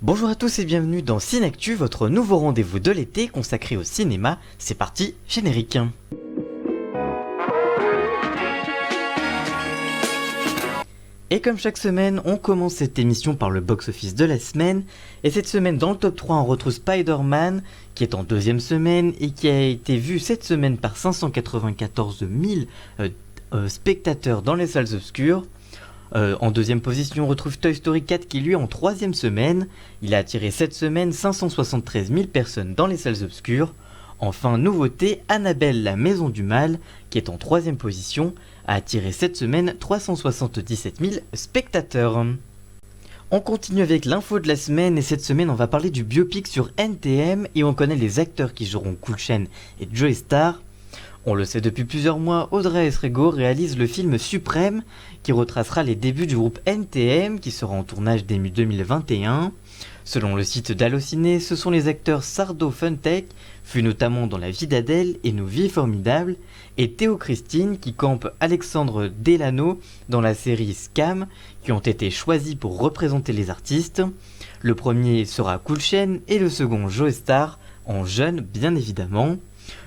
Bonjour à tous et bienvenue dans Cinactu, votre nouveau rendez-vous de l'été consacré au cinéma. C'est parti, générique. Et comme chaque semaine, on commence cette émission par le box-office de la semaine. Et cette semaine, dans le top 3, on retrouve Spider-Man, qui est en deuxième semaine et qui a été vu cette semaine par 594 000 spectateurs dans les salles obscures. En deuxième position, on retrouve Toy Story 4 qui lui est en troisième semaine. Il a attiré cette semaine 573 000 personnes dans les salles obscures. Enfin, nouveauté, Annabelle la Maison du Mal, qui est en troisième position, a attiré cette semaine 377 000 spectateurs. On continue avec l'info de la semaine et cette semaine on va parler du biopic sur NTM et on connaît les acteurs qui joueront Cool Chain et Joey Starr. On le sait depuis plusieurs mois, Audrey Esrego réalise le film Suprême qui retracera les débuts du groupe NTM qui sera en tournage début 2021. Selon le site d'Allociné, ce sont les acteurs Sardo Funtech, fut notamment dans La vie d'Adèle et Nos vies formidables, et Théo Christine qui campe Alexandre Delano dans la série Scam qui ont été choisis pour représenter les artistes. Le premier sera Cool Chain et le second Joey Starr, en jeune bien évidemment.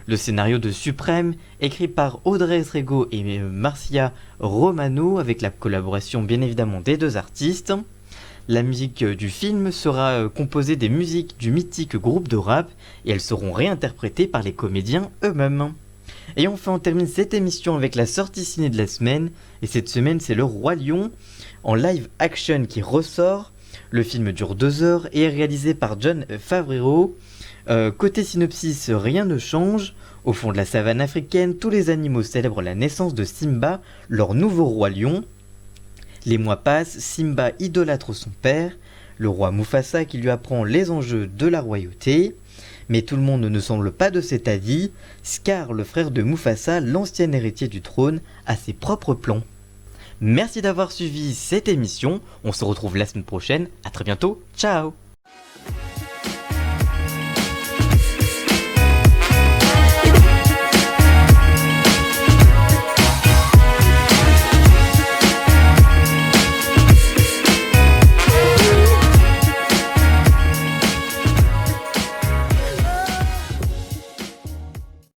Le scénario de Suprême, écrit par Audrey Esrego et Marcia Romano, avec la collaboration bien évidemment des deux artistes. La musique du film sera composée des musiques du mythique groupe de rap et elles seront réinterprétées par les comédiens eux-mêmes. Et enfin on termine cette émission avec la sortie ciné de la semaine, et cette semaine c'est Le Roi Lion, en live action qui ressort. Le film dure 2 heures et est réalisé par Jon Favreau. Côté synopsis, rien ne change. Au fond de la savane africaine, tous les animaux célèbrent la naissance de Simba, leur nouveau roi lion. Les mois passent, Simba idolâtre son père, le roi Mufasa qui lui apprend les enjeux de la royauté. Mais tout le monde ne semble pas de cet avis. Scar, le frère de Mufasa, l'ancien héritier du trône, a ses propres plans. Merci d'avoir suivi cette émission, on se retrouve la semaine prochaine, à très bientôt, ciao.